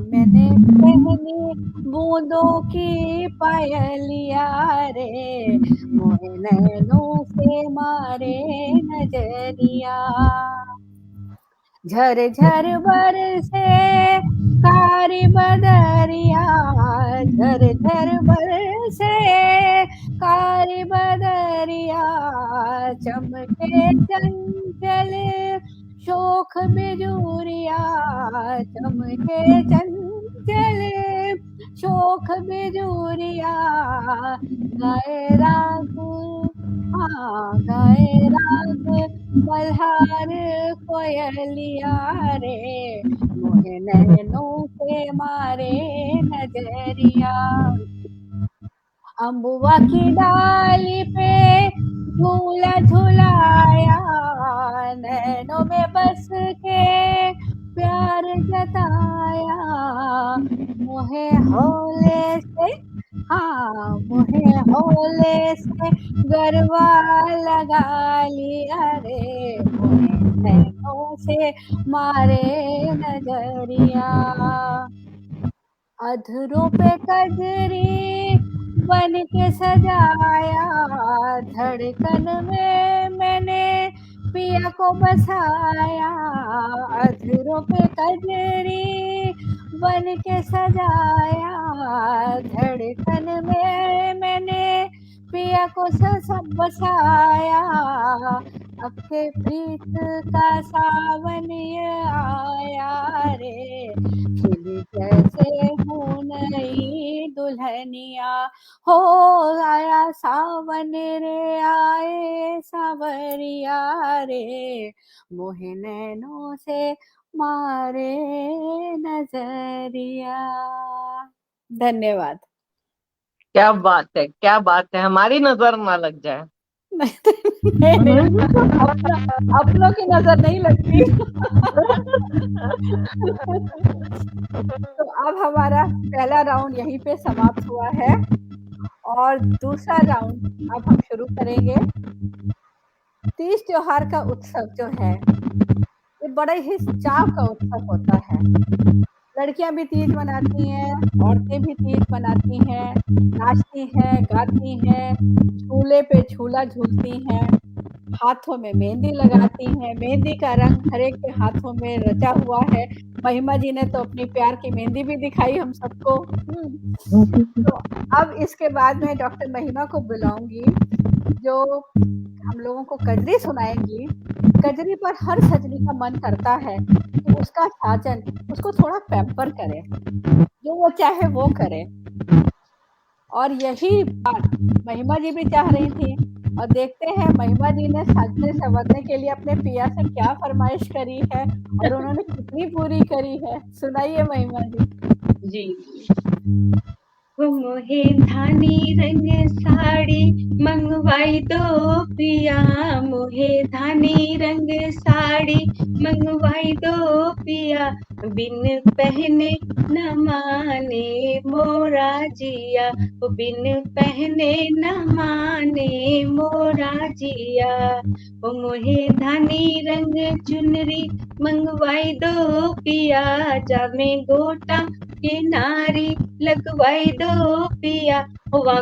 मैंने पहनी बूंदों की पायलिया रे, मोहे नैनों से मारे नजरिया। झर झर बरसे कारी बदरिया, झर झर बरसे कारी बदरिया, चमके चंचल शोख बिजूरिया, चमके चंचल शोख बिजूरिया, गाए राग गाए राग मल्हार कोयलिया रे, मोहे नैनों से मारे नजरिया। अम्बुआ की डाली पे झूला झुलाया, नैनों में बस के प्यार जताया, मोहे हौले से मोहे हौले से गरबा लगा लिया रे, मोहे नैनों से मारे नजरिया। अधरों पे कजरी बन के सजाया, धड़कन में मैंने पिया को बसाया, अधरों पे कजरी बन के सजाया, धड़कन में मैंने पिया को सब बसाया। अब के प्रीत का सावन ये आया रे, खिली जैसे हूँ नई दुल्हनिया। हो आया सावन रे आए सावरिया रे, मोहे नैनों से मारे नजरिया। धन्यवाद। क्या बात है, क्या बात है, हमारी नजर ना लग जाए। नहीं, नहीं, अपनों की नजर नहीं लगती। तो अब हमारा पहला राउंड यहीं पे समाप्त हुआ है और दूसरा राउंड अब हम शुरू करेंगे। तीज त्योहार का उत्सव जो है ये बड़े ही चाव का उत्सव होता है। लड़कियां भी तीज मनाती हैं, औरतें भी तीज मनाती हैं, नाचती हैं, गाती हैं, झूले पे झूला झूलती हैं, हाथों में मेहंदी लगाती हैं, मेहंदी का रंग हर एक के हाथों में रचा हुआ है। महिमा जी ने तो अपनी प्यार की मेहंदी भी दिखाई हम सबको। तो अब इसके बाद मैं डॉक्टर महिमा को बुलाऊंगी जो हम लोगों को कजरी सुनाएंगी। कजरी पर हर सजनी का मन करता है कि उसका साजन उसको थोड़ा पैम्पर करे, जो वो चाहे वो करे। और यही बात महिमा जी भी चाह रही थी, और देखते हैं महिमा जी ने सजने संवरने के लिए अपने पिया से क्या फरमाइश करी है और उन्होंने कितनी पूरी करी है। सुनाइए महिमा जी। जी। वो मोहे धानी रंग साड़ी मंगवाई दो पिया, मोहे धानी रंग साड़ी मंगवाई दो पिया, बिन पहने न माने मोरा जिया, वो बिन पहने न माने मोरा जिया। वो मोहे धानी रंग चुनरी मंगवाई दो पिया, जामे गोटा किनारी लगवाई दो पिया, हवा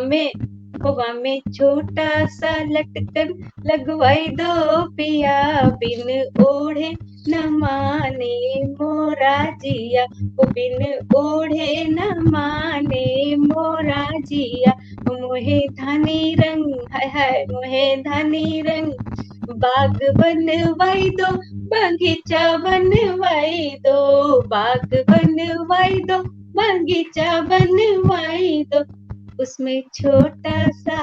में छोटा सा लटकन लगवाई दो पिया, बिन ओढ़े न माने मोरा जिया, वो बिन ओढ़े न माने मोरा जिया। मोहे धानी रंग हाय हाय मोहे धानी रंग, बाग बनवाई दो बगीचा बनवाई दो, बाग बनवाई दो बगीचा बनवाई दो, उसमें छोटा सा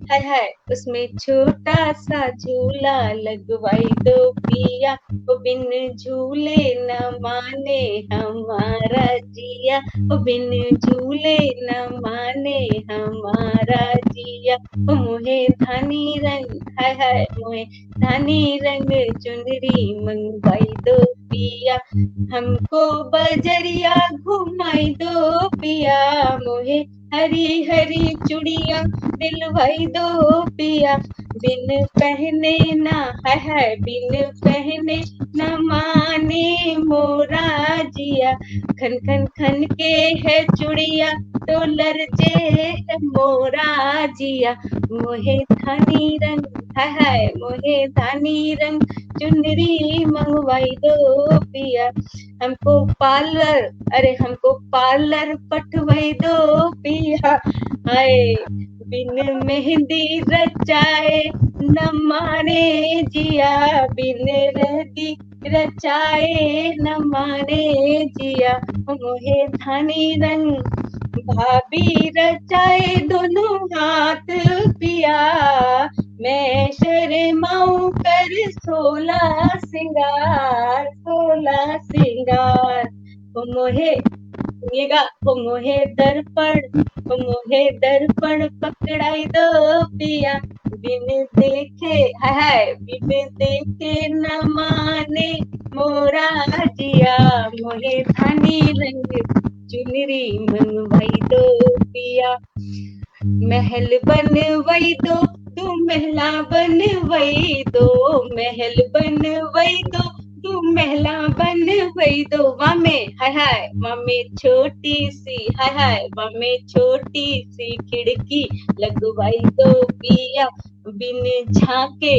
हाय हाय उसमें छोटा सा झूला लगवाई दो पिया, वो बिन झूले न माने हमारा जिया, वो बिन झूले न माने हमारा जिया। वो मोहे धानी रंग हाय हाय मोहे धानी रंग चुनरी मंगवाई दो पिया, हमको बजरिया घुमाई दो पिया, मोहे हरी हरी चूड़िया दिलवाई दो पिया, बिन पहने ना हाय हाय बिन पहने न माने मोरा जिया, खन खन खन के है चूड़िया तो लरजे मोरा जिया। मोहे धानी रंग हाय हाय मोहे धानी रंग चुनरी मंगवाई दो पिया, हमको पार्लर पठवाई दो पिया, हाय बिन मेहंदी रचाए न माने जिया, बिन रहती रचाए न माने जिया। मोहे धानी रंग भाभी रचाए दोनों हाथ पिया, मैं शर्माऊं कर सोला सिंगार मोहे सुनिएगा, वो मोहे दर्पण पकड़ाई दो पिया, बिन देखे हाय बिन देखे न माने मोरा जिया, मोहे धानी रंग चुनरी मंगवाई दो पिया, महल बनवाई दो तू महला बनवाई दो, महल बनवाई दो तू महला बनवाई दो, वामे छोटी सी वामे छोटी सी खिड़की लगवाई दो पिया, बिन झाके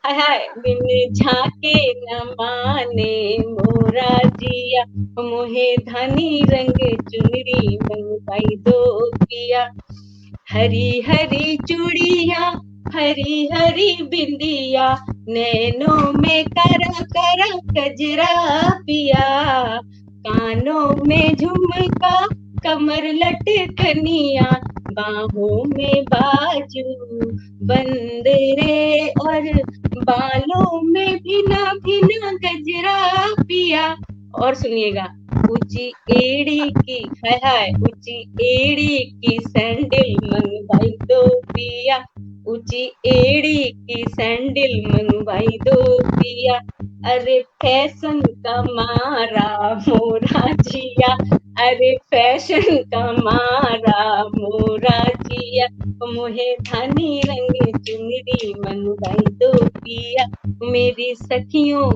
बिन झाके न माने मोरा जिया, मोहे धानी रंग चुनरी मंगवाई दो पिया, हरी हरी चूड़िया हरी हरी बिंदिया, नैनों में करा करा कजरा पिया, कानों में झुमका कमर लटकनिया, बाहों में बाजू बंदरे और बालों में भिना भिना गजरा पिया। और सुनिएगा, ऊंची एड़ी की ऊंची एड़ी की सैंडल मंगवाई दो पिया, ऊंची एड़ी की सैंडल मंगवाई दो पिया, अरे फैशन का मारा मोरा जिया, अरे फैशन का मारा मोरा जिया, मोहे धानी रंग चुनरी मंगवाई दो पिया, मेरी सखियों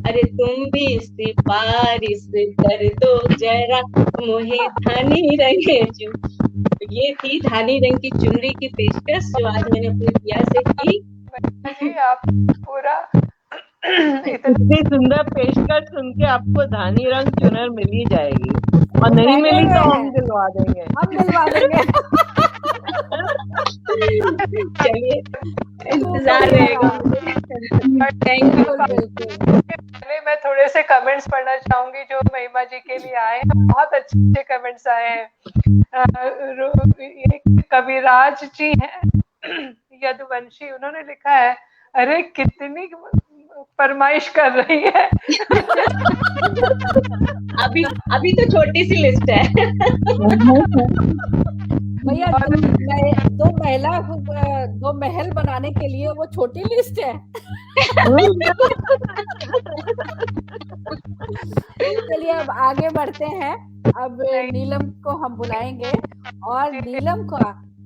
अरे तुम भी सिफारिश कर दो जरा, मोहे धानी रंग ये थी धानी रंग की चुनरी की पेशकश जो आज मैंने अपने पिया से की। आप पूरा इतनी सुंदर पेशकश सुन के आपको धानी रंग चुनर मिल ही जाएगी, और नहीं मिली तो हम दिलवा देंगे। चलिए इंतजार रहेगा। Thank you. पहले मैं थोड़े से कमेंट्स पढ़ना चाहूंगी जो महिमा जी के लिए आए हैं। बहुत अच्छे कमेंट्स आए हैं। कविराज जी हैं यदुवंशी, उन्होंने लिखा है, अरे कितनी फरमाइश कर रही है। अभी तो छोटी सी लिस्ट है। भैया दो महल बनाने के लिए वो छोटी लिस्ट है। चलिए अब आगे बढ़ते हैं। अब नीलम को हम बुलाएंगे और नीलम का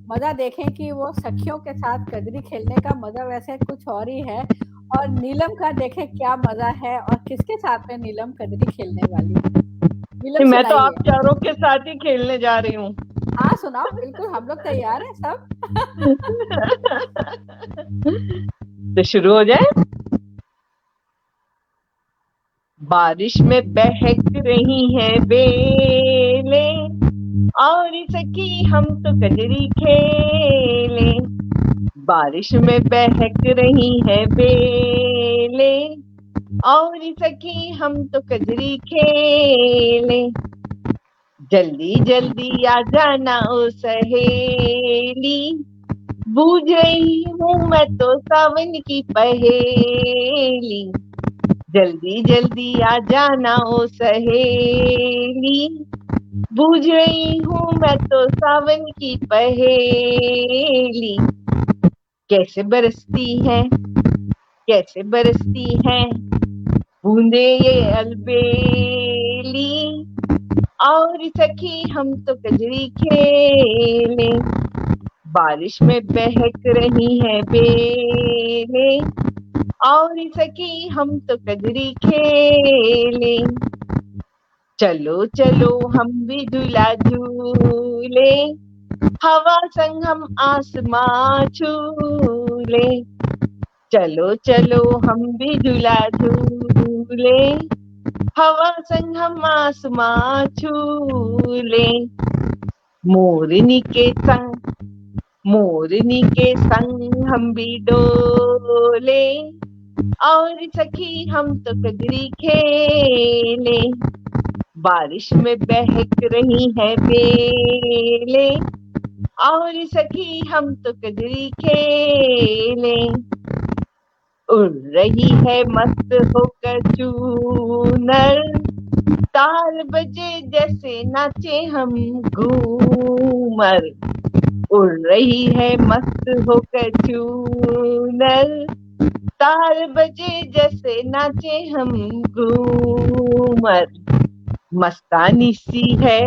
मजा देखें कि वो सखियों के साथ कजरी खेलने का मजा वैसे कुछ और ही है, और नीलम का देखें क्या मजा है और किसके साथ में नीलम कजरी खेलने वाली है। नीलम मैं तो आप चारों के साथ ही खेलने जा रही हूँ। हाँ सुनाओ, बिल्कुल हम लोग तैयार हैं सब। तो शुरू हो जाए। बारिश में बहक रही है बेलें और सखी हम तो कजरी खेले। बारिश में बहक रही है बेलें और सखी हम तो कजरी खेले। जल्दी जल्दी आ जाना ओ सहेली, बूझ रही हूँ मैं तो सावन की पहेली। जल्दी जल्दी आ जाना ओ सहेली, बूझ रही हूँ मैं तो सावन की पहेली। कैसे बरसती हैं बूंदे ये अलबेली और सखी हम तो कजरी खेले। बारिश में बहक रही है बेलें और सखी हम तो कजरी खेले। चलो चलो हम भी झूला झूले, हवा संग हम आसमां छूले। चलो चलो हम भी झूला झूले, हवा संग हम आसमां छूले। मोरनी के संग हम भी डोले और सखी हम तो कजरी खेले। बारिश में बहक रही है बेलें और सखी हम तो कजरी खेले। उड़ रही है मस्त होकर चूनर, ताल बजे जैसे नाचे हम घूमर। उड़ रही है मस्त होकर चूनर, ताल बजे जैसे नाचे हम घूमर। मस्तानी सी है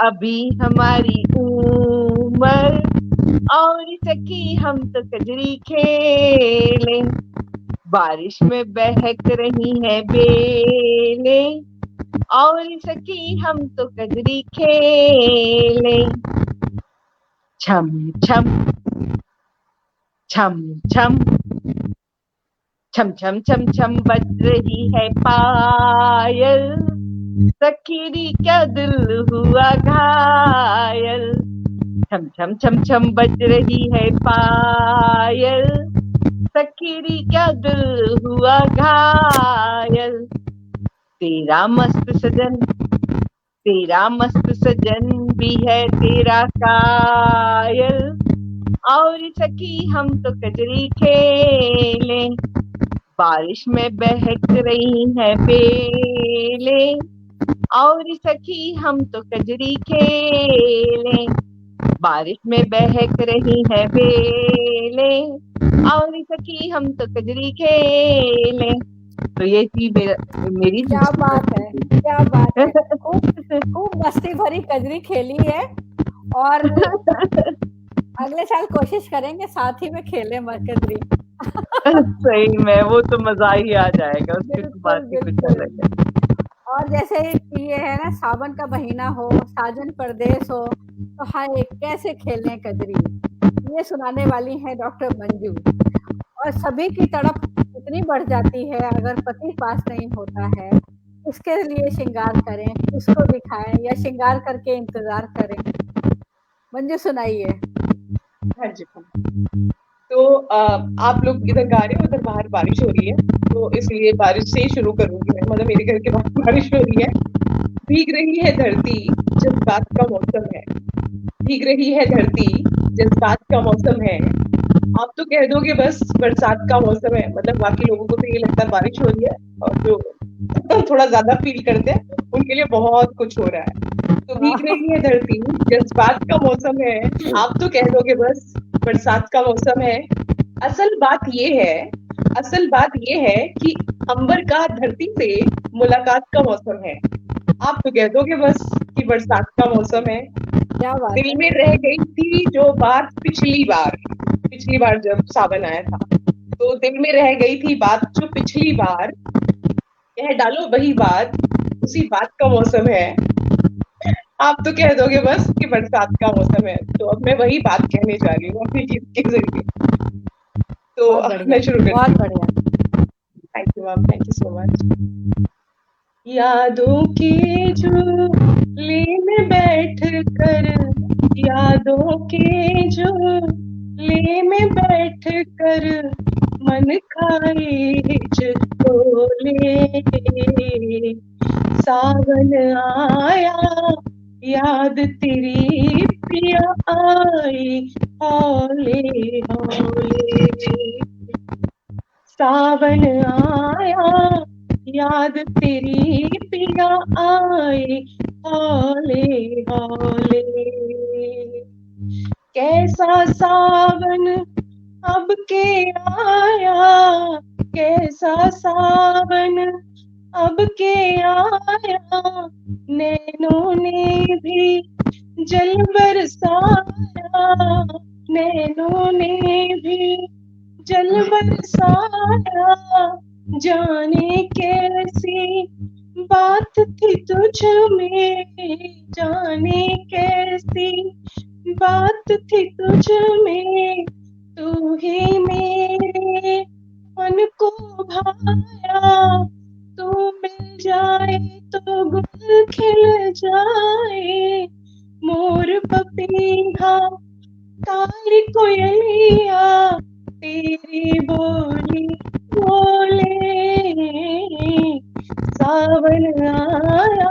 अभी हमारी उम्र और सखी हम तो कजरी खेले। बारिश में बहक रही है बेलें और सखी हम तो कजरी खेले। छम छम छम छम छम छम छम छम बज रही है पायल, सखीरी क्या दिल हुआ घायल। छम छम छम छम बज रही है पायल, सखीरी क्या दिल हुआ घायल। तेरा मस्त सजन भी है तेरा कायल और सखी हम तो कजरी खेले। बारिश में बहक रही है बेलें और सखी हम तो कजरी खेले। बारिश में बहक रही है बेलें और सखी हम तो कजरी खेले। तो ये थी मेरी क्या बात है। खूब मस्ती भरी कजरी खेली है और अगले साल कोशिश करेंगे साथ ही में खेले कजरी। सही में वो तो मजा ही आ जाएगा, उसकी बात ही कुछ अलग है। और जैसे ये है ना, सावन का महीना हो, साजन परदेस हो, तो हाय कैसे खेलें कजरी, ये सुनाने वाली है डॉक्टर मंजू। और सभी की तड़प इतनी बढ़ जाती है अगर पति पास नहीं होता है, इसके लिए श्रृंगार करें, इसको दिखाएं या श्रृंगार करके इंतजार करें। मंजू सुनाइए। हाँ जी। तो आप लोग इधर गा रहे हो, उधर बाहर बारिश हो रही है, तो इसलिए बारिश से ही शुरू करूंगी मैं। मतलब मेरे घर के बाहर बारिश हो रही है। भीग रही है धरती, जज्बात का मौसम है। भीग रही है धरती, जज्बात का मौसम है। आप तो कह दोगे बस बरसात का मौसम है। मतलब बाकी लोगों को तो ये लगता है बारिश हो रही है, और जो थोड़ा ज्यादा फील करते हैं उनके लिए बहुत कुछ हो रहा है। तो भीग रही है धरती, जज्बात का मौसम है। आप तो कह दोगे बस बरसात का मौसम है। असल बात ये है कि अंबर का धरती से मुलाकात का मौसम है। आप तो कह दोगे बस कि बरसात का मौसम है। क्या बात दिल है। में रह गई थी जो बात पिछली बार जब सावन आया था, तो दिल में रह गई थी बात जो पिछली बार। कह डालो वही बात, उसी बात का मौसम है। आप तो कह दोगे बस कि बरसात का मौसम है। तो अब मैं वही बात कहने जा रही हूँ अपने गीत के जरिए। तो बहुत बढ़िया, मैं शुरू करती बहुत हूँ। बढ़िया। Thank you ma'am, thank you so much. यादों के झूले में बैठ कर, यादों के झूले में बैठ कर, मन खाए हिचकोले। सावन आया, याद तेरी पिया आई, हौले हौले। सावन आया, याद तेरी पिया आई, हौले हौले। कैसा सावन अब के आया, कैसा सावन अब के आया, नैनों ने भी जल बरसाया, नैनों ने भी जल बरसाया। जाने कैसी बात थी तुझ में, जाने कैसी बात थी तुझ में, तू ही मेरे मन को भाया। तू मिल जाए तो गुल खिल जाए, मोर पपीहा तारी कोयलिया, तेरी बोली बोले। सावन आया,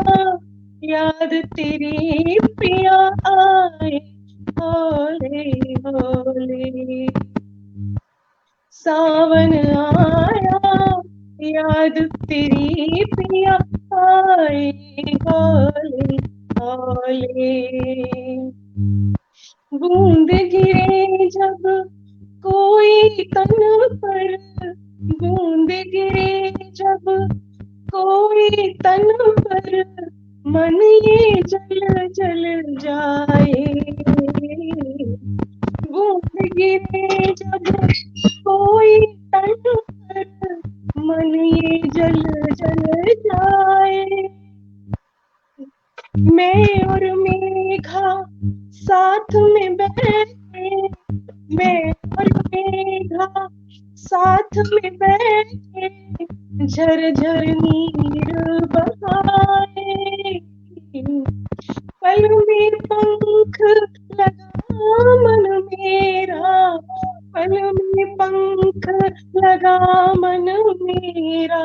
याद तेरी पिया आए, हौले हौले। सावन आया, याद तेरी पिया आए, हौले हौले। बूंद गिरे जब कोई तन पर, बूंद गिरे जब कोई तन पर, मन ये जल जल जाए। बूंद गिरे जब कोई तन पर, मन ये जल जल जाए। मैं और मेघा साथ में बैठे, मैं और मेघा साथ में बैठे, झरझर नीर बहाए। पल में पंख लगा मन मेरा, पल में पंख लगा मन मेरा,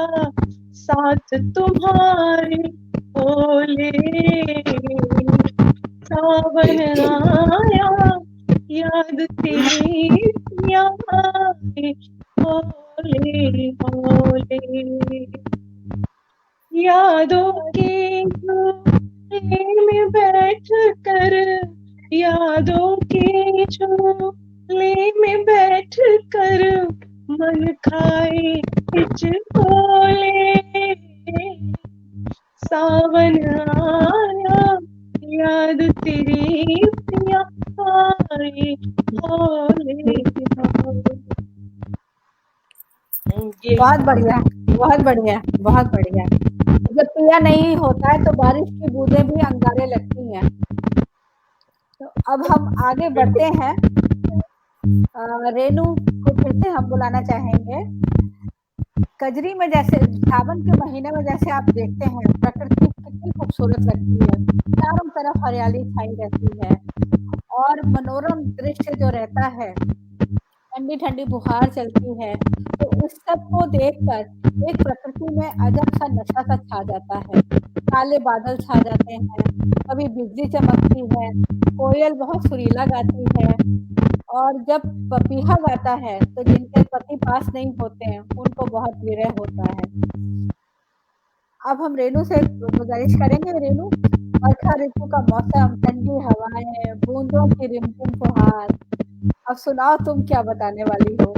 साथ तुम्हारे ओले। सावन आया, याद तेरी पिया आए, हौले हौले। यादों के झूले में बैठ कर, यादों के झूले में बैठ कर, मन खाए हिचकोले। सावन आया, याद तेरी पिया आए, हौले हौले। बहुत बढ़िया, बहुत बढ़िया, बहुत बढ़िया। जब पिया नहीं होता है तो बारिश की बूंदें भी अंगारे लगती हैं। तो अब हम आगे बढ़ते हैं। रेनू को फिर से हम बुलाना चाहेंगे। कजरी में जैसे सावन के महीने में जैसे आप देखते हैं प्रकृति कितनी खूबसूरत लगती है। चारों तरफ हरियाली छाई रहती है और मनोरम दृश्य जो रहता है, ठंडी ठंडी बुहार चलती है, तो उस सब को देखकर एक प्रकृति में अजब सा नशा सा छा जाता है। काले बादल छा जाते हैं, कभी बिजली चमकती है, कोयल बहुत सुरीला गाती है और जब पपीहा गाता है तो जिनके पति पास नहीं होते हैं उनको बहुत विरह होता है। अब हम रेणु से गुजारिश करेंगे, रेणु, बरखा ऋतु का मौसम, ठंडी हवाएं, बूंदों की रिमझिम फुहार, अब सुनाओ तुम क्या बताने वाली हो।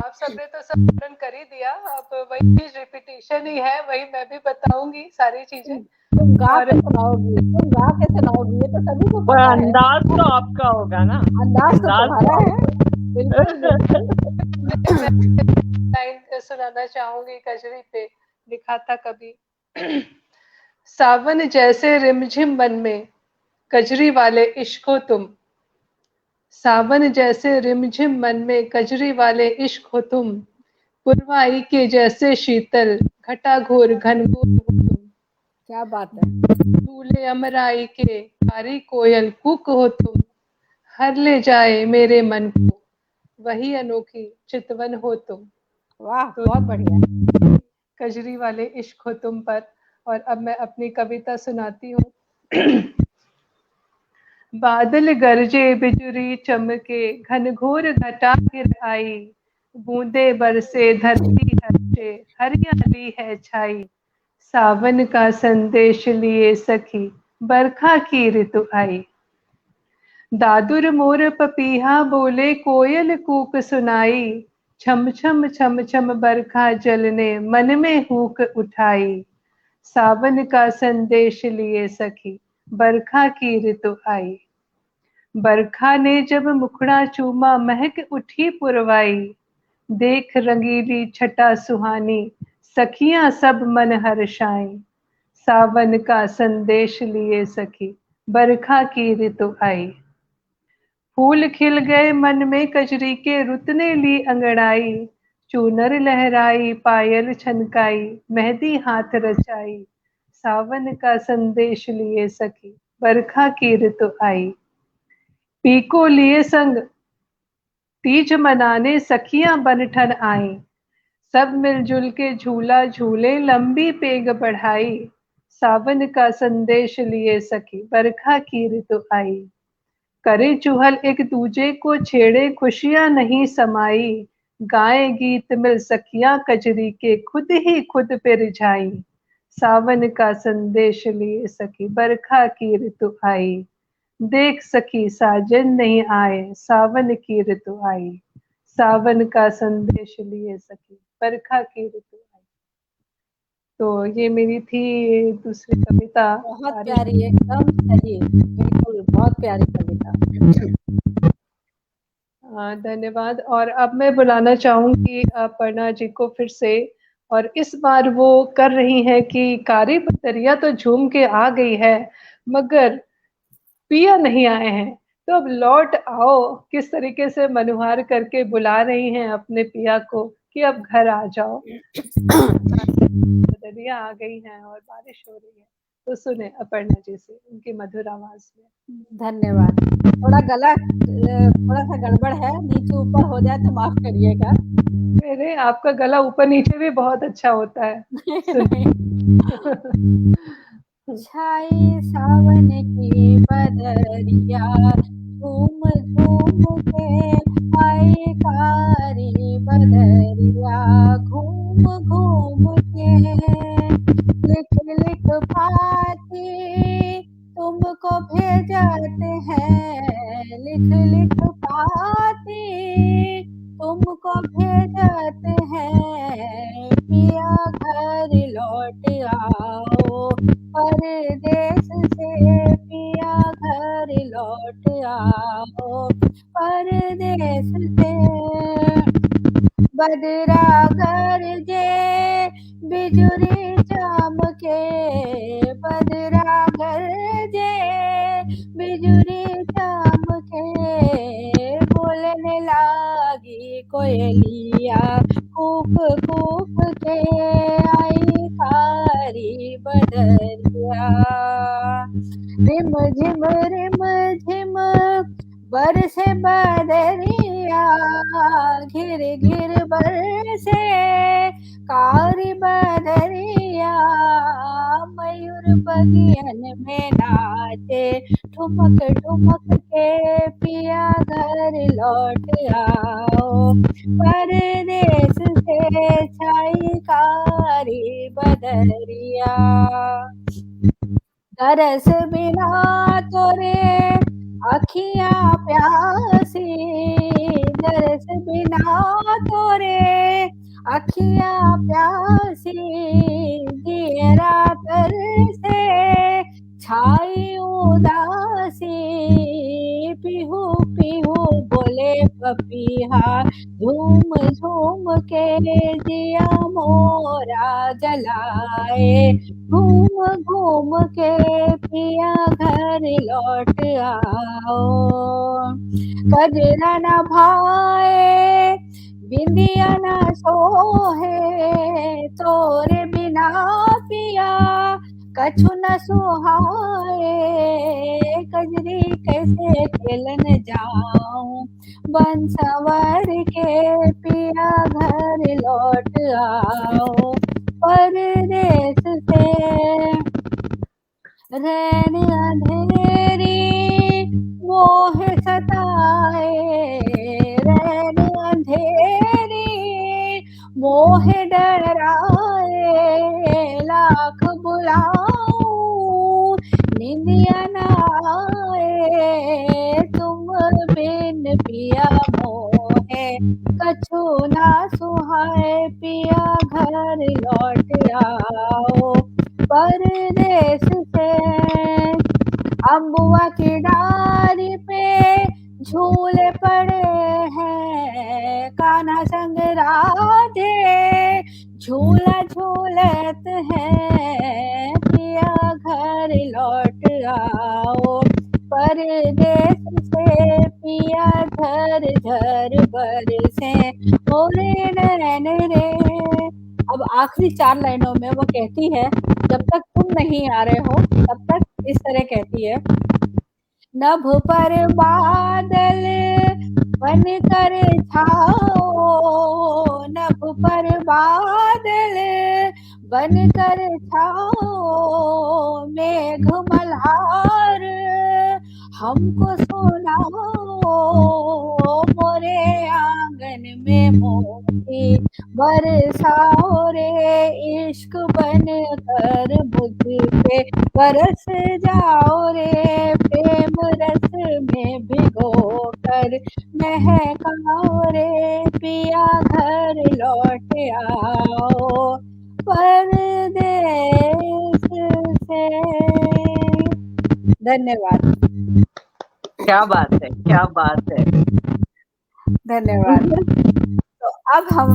आप सबने तो सब वर्णन कर ही दिया, अब वही चीज रिपीटेशन ही है, वही मैं भी बताऊंगी सारी चीजें। तुम गा और- के सुनाओगी, तुम गा के सुनाओगी, ये तो सभी को पर पता है। अंदाज तो आपका होगा ना, अंदाज तो तुम्हारा है, बिल्कुल लाइन सुनाना चाहूंगी, कजरी पे लिखा था कभी। सावन जैसे रिमझिम मन में, कजरी वाले इश्क हो तुम। सावन जैसे रिमझिम मन में, कजरी वाले इश्क हो तुम। पुरवाई के जैसे शीतल, घटा घोर घनघोर हो तुम। क्या बात है। झूले अमराई के, कारी कोयल कुक हो तुम। हर ले जाए मेरे मन को, वही अनोखी चितवन हो तुम। वाह, बहुत बढ़िया। कजरी वाले इश्क हो तुम पर। और अब मैं अपनी कविता सुनाती हूँ। बादल गरजे, बिजुरी चमके, घनघोर घटा गिर आई। बूंदे बरसे, धरती हर्षे, हरियाली है छाई। सावन का संदेश लिए सखी, बरखा की ऋतु आई। दादुर मोर पपीहा बोले, कोयल कूक सुनाई। छम छम छम छम बरखा जल ने मन में हूक उठाई। सावन का संदेश लिए सखी, बरखा की ऋतु आई। बरखा ने जब मुखड़ा चूमा, महक उठी पुरवाई। देख रंगीली छटा सुहानी, सखियां सब मन हर्षाई। सावन का संदेश लिए सखी, बरखा की ऋतु आई। फूल खिल गए मन में, कजरी के रुत ने ली अंगड़ाई। चूनर लहराई, पायल छनकाई, मेहंदी हाथ रचाई। सावन का संदेश लिए सखी, बरखा की ऋतु आई। पीको लिए संग, तीज मनाने सखियां बनठन आई। सब मिलजुल के झूला झूले, लंबी पेग बढ़ाई। सावन का संदेश लिए सखी, बरखा की ऋतु आई। करे चुहल एक दूजे को छेड़े, खुशियां नहीं समाई। गाए गीत मिल सखियां कजरी के, खुद ही खुद पे रिझाई। सावन का संदेश लिए सखी, बरखा की ऋतु आई। देख सखी साजन नहीं आए, सावन की ऋतु आई। सावन का संदेश लिए सखी, बरखा की ऋतु आई। तो ये मेरी थी दूसरी कविता। बहुत प्यारी, एकदम सही, बिल्कुल बहुत प्यारी कविता। धन्यवाद। और अब मैं बुलाना चाहूंगी अपर्णा जी को फिर से। और इस बार वो कर रही हैं कि कारी बदरिया तो झूम के आ गई है, मगर पिया नहीं आए हैं। तो अब लौट आओ, किस तरीके से मनुहार करके बुला रही हैं अपने पिया को कि अब घर आ जाओ। बदरिया आ गई हैं और बारिश हो रही है, तो सुने अपर्णा जी से उनकी मधुर आवाज में। धन्यवाद। थोड़ा गला थोड़ा सा गड़बड़ है, नीचे ऊपर हो जाए तो माफ करिएगा। मेरे आपका गला ऊपर नीचे भी बहुत अच्छा होता है। छाई सावन की बदरिया, झूम झूम के आई कारी बदरिया, घूम घूम के लिख लिख पाती तुमको भेजते हैं, लिख लिख पाती तुमको भेजते हैं। पिया घर लौट आओ, परदेश से पिया घर लौट आओ, परदेश से। बदरा गरजे, बिजुरी चमके, बदरा गरजे, बिजुरी चमके, बोलने लागी कोयलिया, कूक कूक के आई कारी बदरिया, रिम झिम बरसे बदरिया, घिर घिर बरसे कारी बदरिया, मयूर बगियन में नाचे ठुमक ठुमक के पिया घर लौट आओ, परदेस से छाई कारी बदरिया, तरस बिना तोरे अखियां प्यासी, तरस बिना तोरे अखियां प्यासी, दियरा तर से छाई उदासी, पीहू पीहू बोले पपीहा, झूम झूम के दिया मोरा जलाए, घूम घूम के पिया घर लौट आओ, कजरा न भाए बिंदिया न सोहे, तोरे बिना पिया कछु न सुहाए, कजरी कैसे खेलन जाऊं, बंसवर के पिया घर लौट आओ, परदेस से रैन अंधेरी मोह सताए, रैन अंधेरी मोह डराए, लाख बुलाऊं निंदिया न आए, तुम बिन पिया मोहे कछु ना सुहाए, पिया घर लौट आओ, परदेस से अम्बुआ की डाली पे झूले पड़े हैं, कान्हा संग राधे झूला झूलत है, पिया घर लौट आओ, परदेस से पिया झर झर बरसे मोरे नैन रे। अब आखिरी 4 लाइनों में वो कहती है, जब तक तुम नहीं आ रहे हो तब तक इस तरह कहती है, नभ पर बादल बन कर छाओ, नभ पर बादल बन कर छाओ, मेघ मल्हार हमको सुनाओ, मोरे आंगन में मोती बरसाओ रे, इश्क बन कर मुझ पे बरस जाओ रे, प्रेम रस में भिगो कर महकाओ रे, पिया घर लौट आओ, परदेस से। धन्यवाद। क्या बात है, क्या बात है। धन्यवाद। तो अब हम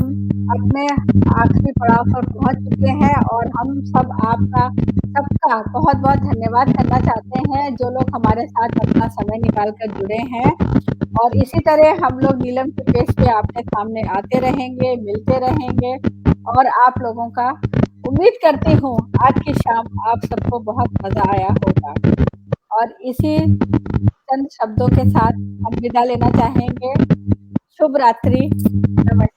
अपने आखिरी पड़ाव पर पहुंच चुके हैं और हम सब आपका सबका बहुत बहुत धन्यवाद करना चाहते हैं, जो लोग हमारे साथ अपना समय निकाल कर जुड़े हैं, और इसी तरह हम लोग नीलम के पेज पे आपके सामने आते रहेंगे, मिलते रहेंगे, और आप लोगों का उम्मीद करती हूँ आज की शाम आप सबको बहुत मजा आया होगा। और इसी चंद शब्दों के साथ हम विदा लेना चाहेंगे। शुभ रात्रि, नमस्कार।